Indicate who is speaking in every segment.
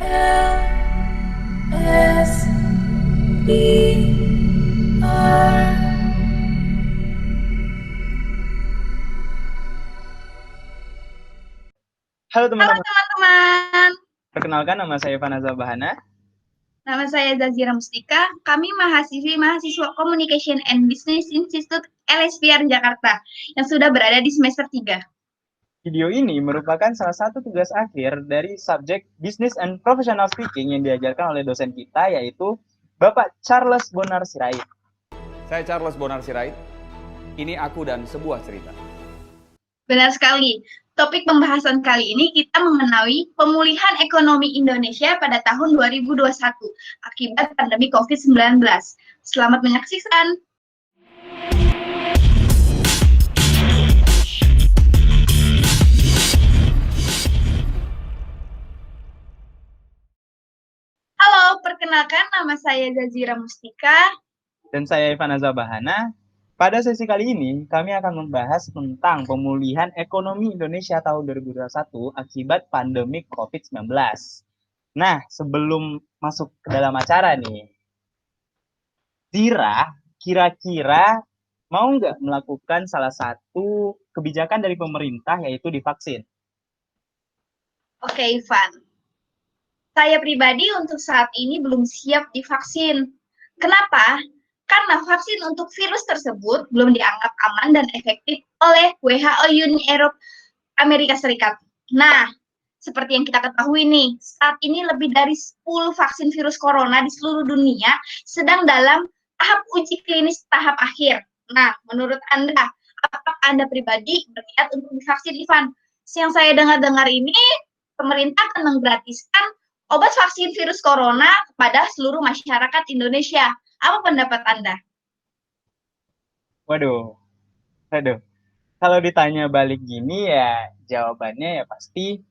Speaker 1: LSBR.
Speaker 2: Halo
Speaker 3: Halo
Speaker 2: teman-teman,
Speaker 3: teman-teman,
Speaker 2: perkenalkan nama saya Fanaza Bahana.
Speaker 3: nama saya Zazira Mustika. Kami mahasiswa Communication and Business Institute LSPR Jakarta yang sudah berada di semester 3.
Speaker 2: Video ini merupakan salah satu tugas akhir dari subjek Business and Professional Speaking yang diajarkan oleh dosen kita, yaitu Bapak Charles Bonar Sirait.
Speaker 4: Saya Charles Bonar Sirait. Ini aku dan sebuah cerita.
Speaker 3: Benar sekali. Topik pembahasan kali ini kita mengenai pemulihan ekonomi Indonesia pada tahun 2021 akibat pandemi COVID-19. Selamat menyaksikan. Halo, perkenalkan nama saya Zazira Mustika.
Speaker 2: Dan saya Fanaza Bahana. Pada sesi kali ini, kami akan membahas tentang pemulihan ekonomi Indonesia tahun 2021 akibat pandemi COVID-19. Nah, sebelum masuk ke dalam acara nih, Zira, kira-kira mau nggak melakukan salah satu kebijakan dari pemerintah, yaitu divaksin?
Speaker 3: Oke, Ivan. Saya pribadi untuk saat ini belum siap divaksin. Kenapa? Karena vaksin untuk virus tersebut belum dianggap aman dan efektif oleh WHO Uni Eropa Amerika Serikat. Nah, seperti yang kita ketahui nih, saat ini lebih dari 10 vaksin virus corona di seluruh dunia sedang dalam tahap uji klinis tahap akhir. Nah, menurut Anda, apakah Anda pribadi berniat untuk divaksin, Ivan? Yang saya dengar-dengar ini, pemerintah akan menggratiskan obat vaksin virus corona kepada seluruh masyarakat Indonesia. Apa pendapat Anda?
Speaker 2: Waduh, kalau ditanya balik gini ya jawabannya ya pasti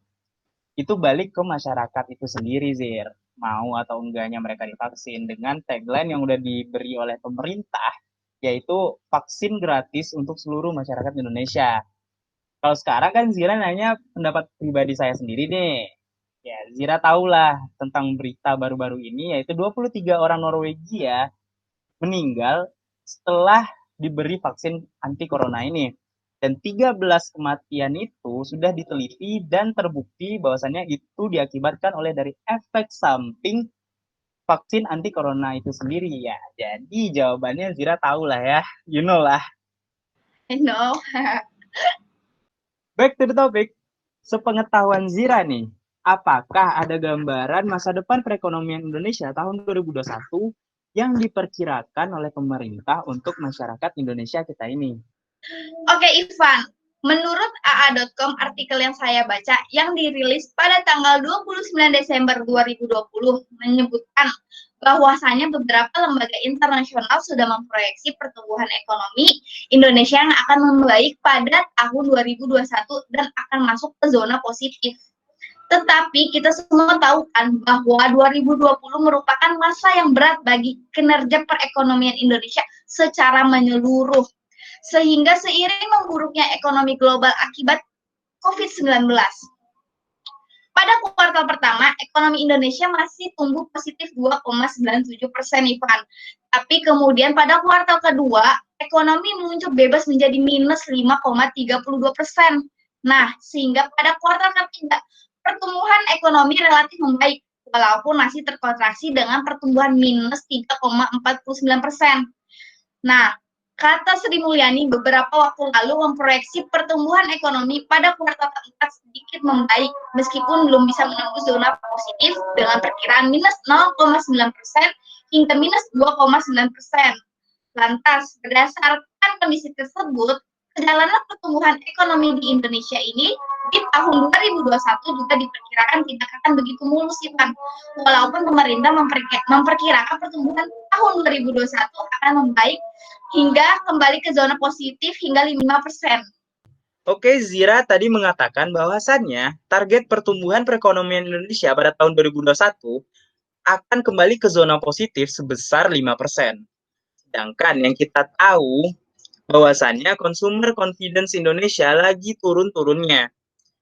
Speaker 2: itu balik ke masyarakat itu sendiri, Zir. Mau atau enggaknya mereka divaksin dengan tagline yang udah diberi oleh pemerintah, yaitu vaksin gratis untuk seluruh masyarakat Indonesia. Kalau sekarang kan Zira nanya pendapat pribadi saya sendiri nih. Ya, Zira tahulah tentang berita baru-baru ini, yaitu 23 orang Norwegia meninggal setelah diberi vaksin anti corona ini. Dan 13 kematian itu sudah diteliti dan terbukti bahwasannya itu diakibatkan oleh dari efek samping vaksin anti corona itu sendiri ya. Jadi jawabannya Zira tahu lah ya, you know lah.
Speaker 3: No.
Speaker 2: Back to the topic. Sepengetahuan Zira nih, apakah ada gambaran masa depan perekonomian Indonesia tahun 2021 yang diperkirakan oleh pemerintah untuk masyarakat Indonesia kita ini?
Speaker 3: Oke, Ivan. Menurut AA.com, artikel yang saya baca yang dirilis pada tanggal 29 Desember 2020 menyebutkan bahwasanya beberapa lembaga internasional sudah memproyeksi pertumbuhan ekonomi Indonesia yang akan membaik pada tahun 2021 dan akan masuk ke zona positif. Tetapi kita semua tahu kan bahwa 2020 merupakan masa yang berat bagi kinerja perekonomian Indonesia secara menyeluruh. Sehingga seiring memburuknya ekonomi global akibat COVID-19. Pada kuartal pertama, ekonomi Indonesia masih tumbuh positif 2,97%, Ivan. Tapi kemudian pada kuartal kedua, ekonomi muncul bebas menjadi minus 5,32%. Nah, sehingga pada kuartal ketiga, pertumbuhan ekonomi relatif membaik, walaupun masih terkontraksi dengan pertumbuhan minus 3,49%. Nah, kata Sri Mulyani beberapa waktu lalu memproyeksi pertumbuhan ekonomi pada kuartal keempat sedikit membaik meskipun belum bisa menembus zona positif dengan perkiraan minus 0,9% hingga minus 2,9%. Lantas, berdasarkan kondisi tersebut, perjalanan pertumbuhan ekonomi di Indonesia ini di tahun 2021 juga diperkirakan tidak akan begitu mulus, Ivan. Walaupun pemerintah memperkirakan pertumbuhan tahun 2021 akan membaik hingga kembali ke zona positif hingga 5%.
Speaker 2: Oke, Zira tadi mengatakan bahwasannya target pertumbuhan perekonomian Indonesia pada tahun 2021 akan kembali ke zona positif sebesar 5%. Sedangkan yang kita tahu bahwasannya consumer confidence Indonesia lagi turun-turunnya.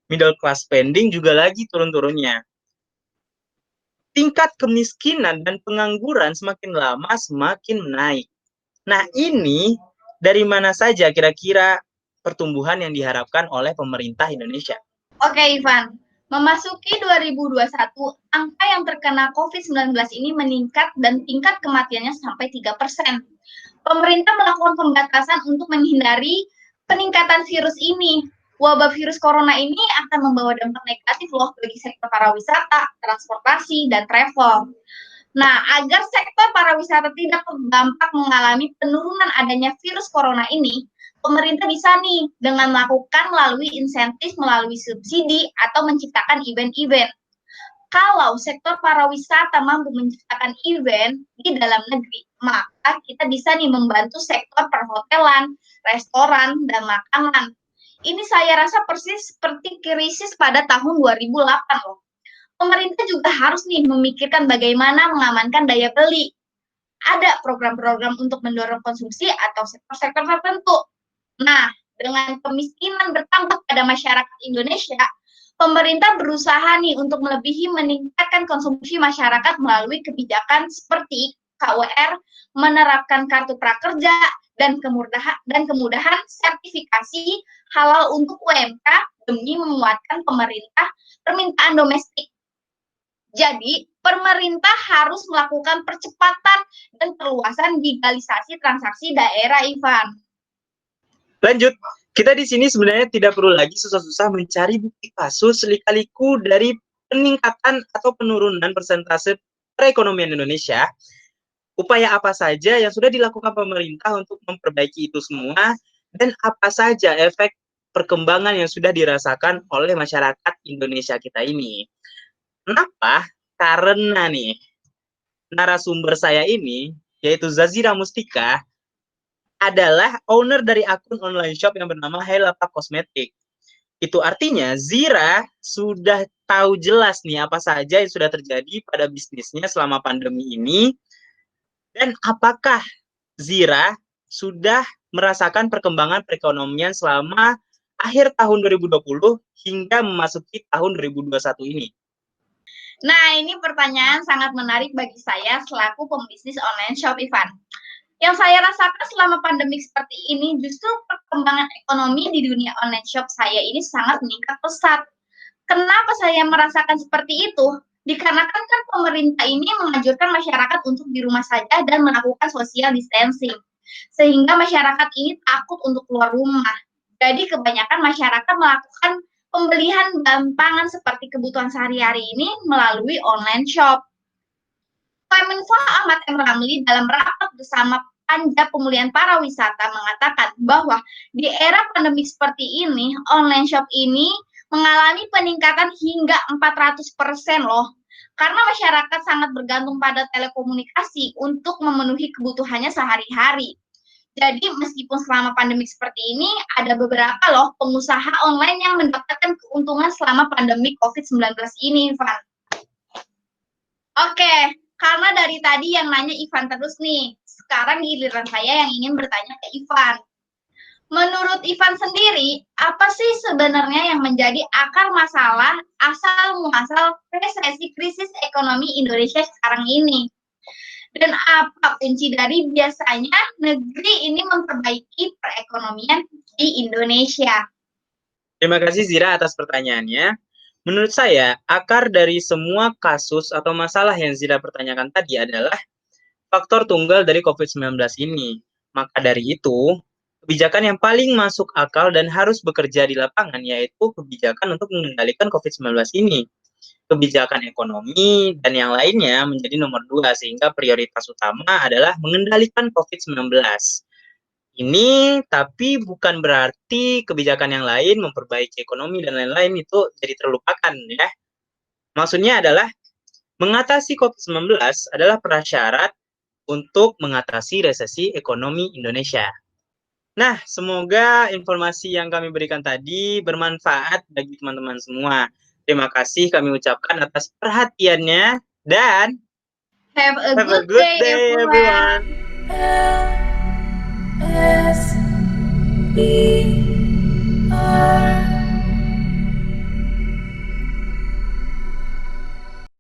Speaker 2: Middle class spending juga lagi turun-turunnya.
Speaker 1: tingkat kemiskinan dan pengangguran semakin lama semakin menaik. Nah, ini dari mana saja kira-kira pertumbuhan yang diharapkan oleh pemerintah Indonesia?
Speaker 3: Oke, Ivan. Memasuki 2021, angka yang terkena COVID-19 ini meningkat dan tingkat kematiannya sampai 3%. Pemerintah melakukan pembatasan untuk menghindari peningkatan virus ini. Wabah virus corona ini akan membawa dampak negatif loh bagi sektor pariwisata, transportasi, dan travel. Nah, agar sektor pariwisata tidak terdampak mengalami penurunan adanya virus corona ini, pemerintah bisa nih dengan melakukan melalui insentif, melalui subsidi, atau menciptakan event-event. Kalau sektor pariwisata mampu menciptakan event di dalam negeri, maka kita bisa nih membantu sektor perhotelan, restoran, dan makanan. Ini saya rasa persis seperti krisis pada tahun 2008 loh. Pemerintah juga harus nih memikirkan bagaimana mengamankan daya beli. Ada program-program untuk mendorong konsumsi atau sektor-sektor tertentu. Nah, dengan kemiskinan bertambah pada masyarakat Indonesia, pemerintah berusaha nih untuk melebihi meningkatkan konsumsi masyarakat melalui kebijakan seperti KUR, menerapkan kartu prakerja, dan kemudahan sertifikasi halal untuk UMK demi menguatkan permintaan domestik. Jadi, pemerintah harus melakukan percepatan dan perluasan digitalisasi transaksi daerah, Ivan.
Speaker 1: Lanjut, kita di sini sebenarnya tidak perlu lagi susah-susah mencari bukti kasus lika-liku dari peningkatan atau penurunan persentase perekonomian Indonesia. Upaya apa saja yang sudah dilakukan pemerintah untuk memperbaiki itu semua, dan apa saja efek perkembangan yang sudah dirasakan oleh masyarakat Indonesia kita ini. Kenapa? Karena nih, narasumber saya ini, yaitu Zazira Mustika, adalah owner dari akun online shop yang bernama Helapa Kosmetik. Itu artinya Zira sudah tahu jelas nih apa saja yang sudah terjadi pada bisnisnya selama pandemi ini, dan apakah Zira sudah merasakan perkembangan perekonomian selama akhir tahun 2020 hingga memasuki tahun 2021 ini.
Speaker 3: Nah, ini pertanyaan sangat menarik bagi saya selaku pembisnis online shop, Ivan. Yang saya rasakan selama pandemi seperti ini, justru perkembangan ekonomi di dunia online shop saya ini sangat meningkat pesat. Kenapa saya merasakan seperti itu? Dikarenakan kan pemerintah ini menganjurkan masyarakat untuk di rumah saja dan melakukan social distancing. Sehingga masyarakat ini takut untuk keluar rumah. Jadi kebanyakan masyarakat melakukan pembelian bahan pangan seperti kebutuhan sehari-hari ini melalui online shop. Kemenko Ahmad M. Ramli dalam rapat bersama Panja Pemulihan Pariwisata mengatakan bahwa di era pandemi seperti ini, online shop ini mengalami peningkatan hingga 400% loh. Karena masyarakat sangat bergantung pada telekomunikasi untuk memenuhi kebutuhannya sehari-hari. Jadi meskipun selama pandemi seperti ini, ada beberapa loh pengusaha online yang mendapatkan keuntungan selama pandemi COVID-19 ini, Ivan. Oke, karena dari tadi yang nanya Ivan terus nih, sekarang giliran saya yang ingin bertanya ke Ivan. Menurut Ivan sendiri, apa sih sebenarnya yang menjadi akar masalah asal-muasal resesi krisis ekonomi Indonesia sekarang ini? Dan apa kunci dari biasanya negeri ini memperbaiki perekonomian di Indonesia?
Speaker 1: Terima kasih Zira atas pertanyaannya. Menurut saya, akar dari semua kasus atau masalah yang Zira pertanyakan tadi adalah faktor tunggal dari COVID-19 ini. Maka dari itu, kebijakan yang paling masuk akal dan harus bekerja di lapangan yaitu kebijakan untuk mengendalikan COVID-19 ini. Kebijakan ekonomi dan yang lainnya menjadi nomor 2, sehingga prioritas utama adalah mengendalikan COVID-19. Ini tapi bukan berarti kebijakan yang lain memperbaiki ekonomi dan lain-lain itu jadi terlupakan ya. Maksudnya adalah mengatasi COVID-19 adalah prasyarat untuk mengatasi resesi ekonomi Indonesia. Nah, semoga informasi yang kami berikan tadi bermanfaat bagi teman-teman semua. Terima kasih kami ucapkan atas perhatiannya dan
Speaker 3: have a good day everyone.
Speaker 5: LSB